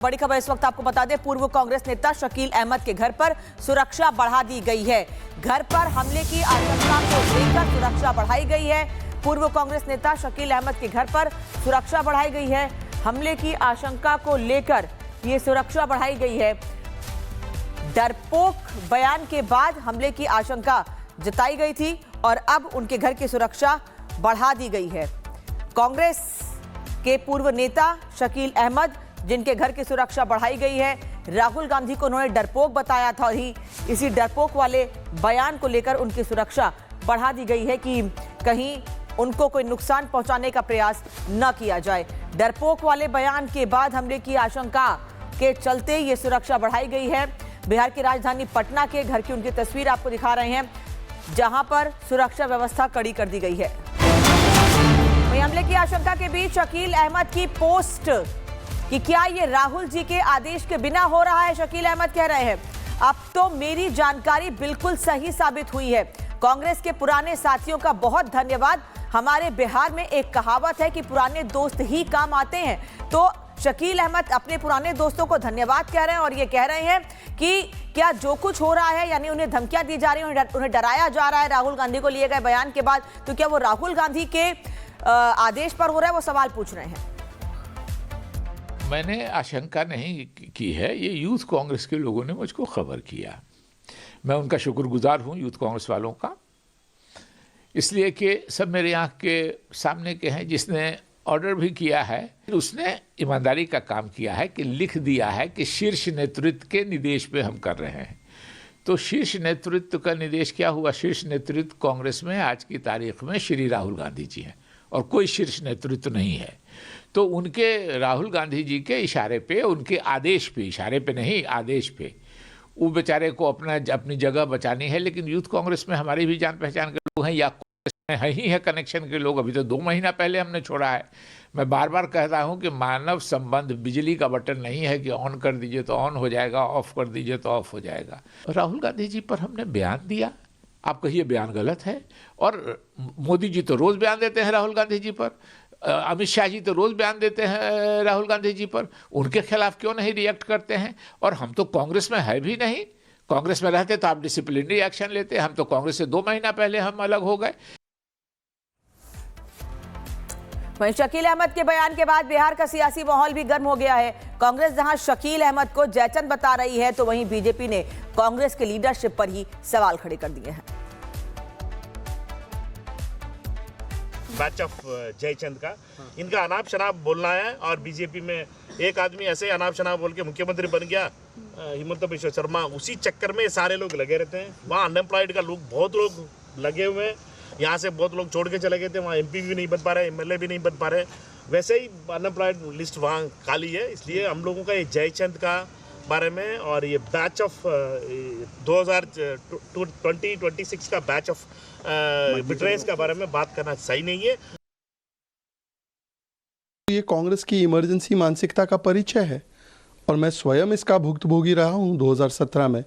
बड़ी खबर इस वक्त आपको बता दें, पूर्व कांग्रेस नेता शकील अहमद के घर पर सुरक्षा बढ़ा दी गई है। घर पर हमले की आशंका को लेकर सुरक्षा बढ़ाई गई है। पूर्व कांग्रेस नेता शकील अहमद के घर पर सुरक्षा बढ़ाई गई है। हमले की आशंका को लेकर ये सुरक्षा बढ़ाई गई है। डरपोक बयान के बाद हमले की आशंका जताई गई थी और अब उनके घर की सुरक्षा बढ़ा दी गई है। कांग्रेस के पूर्व नेता शकील अहमद, जिनके घर की सुरक्षा बढ़ाई गई है, राहुल गांधी को उन्होंने डरपोक बताया था और इसी डरपोक वाले बयान को लेकर उनकी सुरक्षा बढ़ा दी गई है कि कहीं उनको कोई नुकसान पहुंचाने का प्रयास न किया जाए। डरपोक वाले बयान के बाद हमले की आशंका के चलते ये सुरक्षा बढ़ाई गई है। बिहार की राजधानी पटना के घर की उनकी तस्वीर आपको दिखा रहे हैं, जहां पर सुरक्षा व्यवस्था कड़ी कर दी गई है। वहीं हमले की आशंका के बीच शकील अहमद की पोस्ट कि क्या ये राहुल जी के आदेश के बिना हो रहा है। शकील अहमद कह रहे हैं, अब तो मेरी जानकारी बिल्कुल सही साबित हुई है। कांग्रेस के पुराने साथियों का बहुत धन्यवाद। हमारे बिहार में एक कहावत है कि पुराने दोस्त ही काम आते हैं। तो शकील अहमद अपने पुराने दोस्तों को धन्यवाद कह रहे हैं और ये कह रहे हैं कि क्या जो कुछ हो रहा है, यानी उन्हें धमकियां दी जा रही हैं, उन्हें डराया जा रहा है राहुल गांधी को लिए गए बयान के बाद, तो क्या वो राहुल गांधी के आदेश पर हो रहा है, वो सवाल पूछ रहे हैं। मैंने आशंका नहीं की है, ये यूथ कांग्रेस के लोगों ने मुझको खबर किया। मैं उनका शुक्रगुजार हूँ यूथ कांग्रेस वालों का, इसलिए कि सब मेरे आँख के सामने के हैं। जिसने ऑर्डर भी किया है उसने ईमानदारी का काम किया है कि लिख दिया है कि शीर्ष नेतृत्व के निर्देश पे हम कर रहे हैं। तो शीर्ष नेतृत्व का निर्देश क्या हुआ? शीर्ष नेतृत्व कांग्रेस में आज की तारीख में श्री राहुल गांधी जी हैं और कोई शीर्ष नेतृत्व नहीं है। तो उनके राहुल गांधी जी के इशारे पे, उनके आदेश पे, इशारे पे नहीं आदेश पे, वो बेचारे को अपनी जगह बचानी है। लेकिन यूथ कांग्रेस में हमारी भी जान पहचान के लोग हैं या कांग्रेस में है ही है कनेक्शन के लोग। अभी तो 2 महीना पहले हमने छोड़ा है। मैं बार बार कहता हूँ कि मानव संबंध बिजली का बटन नहीं है कि ऑन कर दीजिए तो ऑन हो जाएगा, ऑफ कर दीजिए तो ऑफ हो जाएगा। राहुल गांधी जी पर हमने बयान दिया, आप कहिए बयान गलत है। और मोदी जी तो रोज़ बयान देते हैं राहुल गांधी जी पर, अमित शाह जी तो रोज़ बयान देते हैं राहुल गांधी जी पर। उनके खिलाफ क्यों नहीं रिएक्ट करते हैं? और हम तो कांग्रेस में है भी नहीं। कांग्रेस में रहते तो आप डिसिप्लिनरी एक्शन लेते। हम तो कांग्रेस से 2 महीना पहले हम अलग हो गए। वहीं शकील अहमद के बयान के बाद बिहार का सियासी माहौल भी गर्म हो गया है। कांग्रेस जहां शकील अहमद को जयचंद बता रही है, तो वहीं बीजेपी ने कांग्रेस के लीडरशिप पर ही सवाल खड़े कर दिए हैं। बैच ऑफ जयचंद का इनका अनाप शनाप बोलना है और बीजेपी में एक आदमी ऐसे अनाप शनाप बोल के मुख्यमंत्री बन गया, हिमंत बिश्व शर्मा। उसी चक्कर में सारे लोग लगे रहते हैं। वहाँ अनएम्प्लॉयड का लोग बहुत लोग लगे हुए हैं। यहाँ से बहुत लोग छोड़ के चले गए थे, वहाँ एमपी भी नहीं बन पा रहे, एमएलए भी नहीं बन पा रहे। वैसे ही अनएम्प्लॉयड लिस्ट वहाँ खाली है। इसलिए हम लोगों का ये जयचंद का बारे में और ये बैच ऑफ 2026 का बैच ऑफ बिट्रेस का बारे में बात करना सही नहीं है। ये कांग्रेस की इमरजेंसी मानसिकता का परिचय है और मैं स्वयं इसका भुक्तभोगी रहा हूँ 2017 में।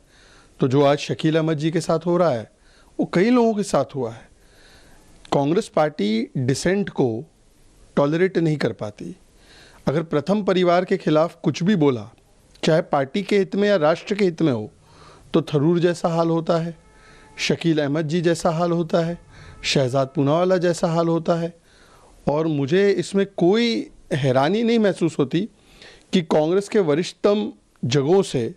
तो जो आज शकील अहमद जी के साथ हो रहा है वो कई लोगों के साथ हुआ है। कांग्रेस पार्टी डिसेंट को टॉलरेट नहीं कर पाती। अगर प्रथम परिवार के खिलाफ कुछ भी बोला, चाहे पार्टी के हित में या राष्ट्र के हित में हो, तो थरूर जैसा हाल होता है, शकील अहमद जी जैसा हाल होता है, शहजाद पूनावाला जैसा हाल होता है। और मुझे इसमें कोई हैरानी नहीं महसूस होती कि कांग्रेस के वरिष्ठतम जगहों से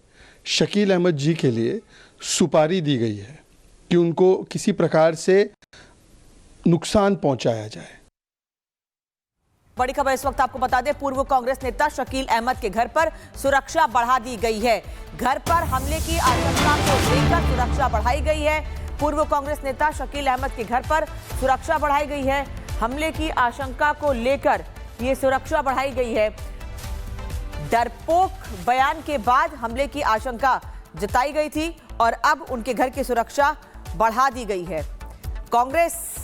शकील अहमद जी के लिए सुपारी दी गई है कि उनको किसी प्रकार से नुकसान पहुंचाया जाए। बड़ी खबर इस वक्त आपको बता दें, पूर्व कांग्रेस नेता शकील अहमद के घर पर सुरक्षा बढ़ा दी गई है। घर पर हमले की आशंका को लेकर सुरक्षा बढ़ाई गई है। पूर्व कांग्रेस नेता शकील अहमद के घर पर सुरक्षा बढ़ाई गई है। हमले की आशंका को लेकर ये सुरक्षा बढ़ाई गई है। डरपोक बयान के बाद हमले की आशंका जताई गई थी और अब उनके घर की सुरक्षा बढ़ा दी गई है। कांग्रेस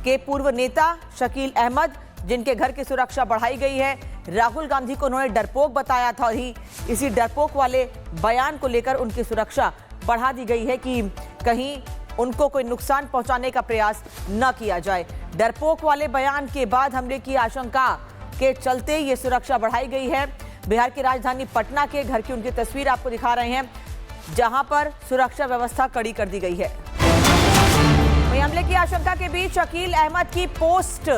के पूर्व नेता शकील अहमद, जिनके घर की सुरक्षा बढ़ाई गई है, राहुल गांधी को उन्होंने डरपोक बताया था और इसी डरपोक वाले बयान को लेकर उनकी सुरक्षा बढ़ा दी गई है कि कहीं उनको कोई नुकसान पहुंचाने का प्रयास न किया जाए। डरपोक वाले बयान के बाद हमले की आशंका के चलते ये सुरक्षा बढ़ाई गई है। बिहार की राजधानी पटना के घर की उनकी तस्वीर आपको दिखा रहे हैं, जहां पर सुरक्षा व्यवस्था कड़ी कर दी गई है। वहीं हमले की आशंका के बीच शकील अहमद की पोस्ट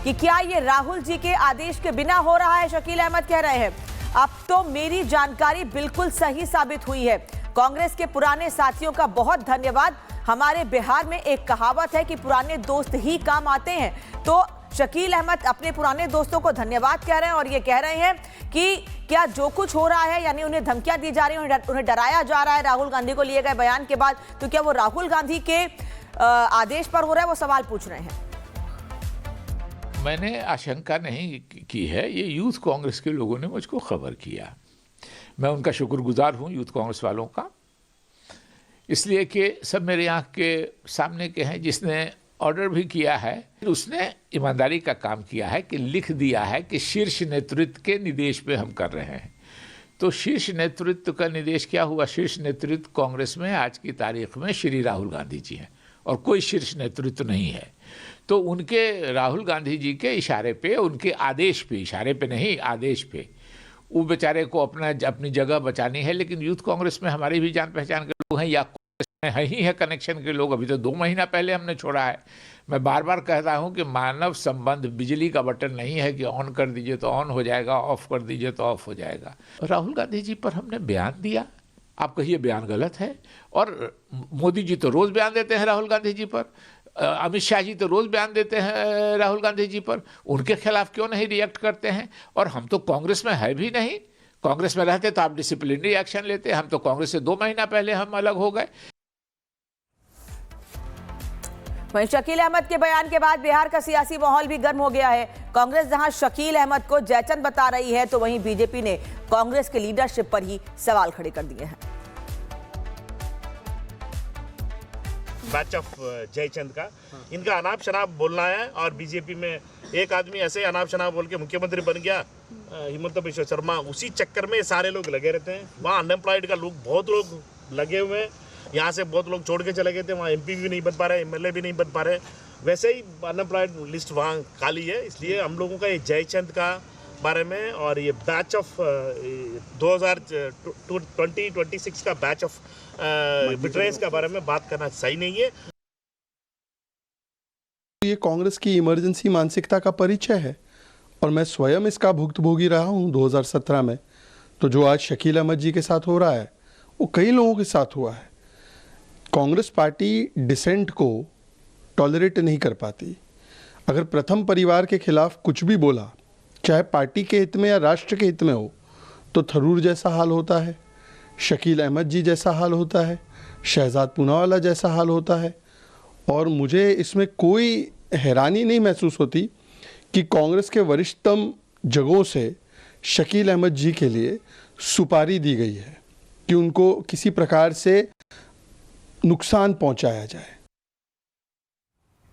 कि क्या ये राहुल जी के आदेश के बिना हो रहा है। शकील अहमद कह रहे हैं, अब तो मेरी जानकारी बिल्कुल सही साबित हुई है। कांग्रेस के पुराने साथियों का बहुत धन्यवाद। हमारे बिहार में एक कहावत है कि पुराने दोस्त ही काम आते हैं। तो शकील अहमद अपने पुराने दोस्तों को धन्यवाद कह रहे हैं और ये कह रहे हैं कि क्या जो कुछ हो रहा है, यानी उन्हें धमकियां दी जा रही हैं, उन्हें डराया जा रहा है राहुल गांधी को लिए गए बयान के बाद, तो क्या वो राहुल गांधी के आदेश पर हो रहा है, वो सवाल पूछ रहे हैं। मैंने आशंका नहीं की है, ये यूथ कांग्रेस के लोगों ने मुझको खबर किया। मैं उनका शुक्रगुजार हूँ यूथ कांग्रेस वालों का, इसलिए कि सब मेरे आँख के सामने के हैं। जिसने ऑर्डर भी किया है उसने ईमानदारी का काम किया है कि लिख दिया है कि शीर्ष नेतृत्व के निर्देश पे हम कर रहे हैं। तो शीर्ष नेतृत्व का निर्देश क्या हुआ? शीर्ष नेतृत्व कांग्रेस में आज की तारीख में श्री राहुल गांधी जी हैं और कोई शीर्ष नेतृत्व नहीं है। तो उनके राहुल गांधी जी के इशारे पे, उनके आदेश पे, इशारे पे नहीं आदेश पे, वो बेचारे को अपनी जगह बचानी है। लेकिन यूथ कांग्रेस में हमारी भी जान पहचान के लोग हैं या कांग्रेस में ही है कनेक्शन के लोग। अभी तो 2 महीना पहले हमने छोड़ा है। मैं बार बार कहता हूं कि मानव संबंध बिजली का बटन नहीं है कि ऑन कर दीजिए तो ऑन हो जाएगा, ऑफ कर दीजिए तो ऑफ हो जाएगा। राहुल गांधी जी पर हमने बयान दिया, आप कहिए बयान गलत है। और मोदी जी तो रोज बयान देते हैं राहुल गांधी जी पर, अमित शाह जी तो रोज बयान देते हैं राहुल गांधी जी पर। उनके खिलाफ क्यों नहीं रिएक्ट करते हैं? और हम तो कांग्रेस में है भी नहीं। कांग्रेस में रहते तो आप डिसिप्लिनरी एक्शन लेते। हम तो कांग्रेस से 2 महीना पहले हम अलग हो गए। वहीं शकील अहमद के बयान के बाद बिहार का सियासी माहौल भी गर्म हो गया है। कांग्रेस जहां शकील अहमद को जयचंद बता रही है, तो वहीं बीजेपी ने कांग्रेस के लीडरशिप पर ही सवाल खड़े कर दिए हैं। बैच ऑफ जयचंद का इनका अनाप शनाप बोलना है। और बीजेपी में एक आदमी ऐसे अनाप शनाप बोल के मुख्यमंत्री बन गया, हिमंत बिश्व शर्मा। उसी चक्कर में सारे लोग लगे रहते हैं। वहाँ अनएम्प्लॉयड का लोग बहुत लोग लगे हुए हैं। यहाँ से बहुत लोग छोड़ के चले गए थे, वहाँ एमपी भी नहीं बन पा रहे, एमएलए भी नहीं बन पा रहे। वैसे ही अनएम्प्लॉयड लिस्ट वहाँ खाली है। इसलिए हम लोगों का ये जयचंद का बारे में और ये बैच ऑफ 2026 का बैच ऑफ बिट्रेस का बारे में बात करना सही नहीं है। ये कांग्रेस की इमरजेंसी मानसिकता का परिचय है और मैं स्वयं इसका भुक्तभोगी रहा हूँ 2017 में। तो जो आज शकील अहमद जी के साथ हो रहा है वो कई लोगों के साथ हुआ है। कांग्रेस पार्टी डिसेंट को टॉलरेट नहीं कर पाती। अगर प्रथम परिवार के खिलाफ कुछ भी बोला, चाहे पार्टी के हित में या राष्ट्र के हित में हो, तो थरूर जैसा हाल होता है, शकील अहमद जी जैसा हाल होता है, शहजाद पूनावाला जैसा हाल होता है। और मुझे इसमें कोई हैरानी नहीं महसूस होती कि कांग्रेस के वरिष्ठतम जगहों से शकील अहमद जी के लिए सुपारी दी गई है कि उनको किसी प्रकार से नुकसान पहुंचाया जाए।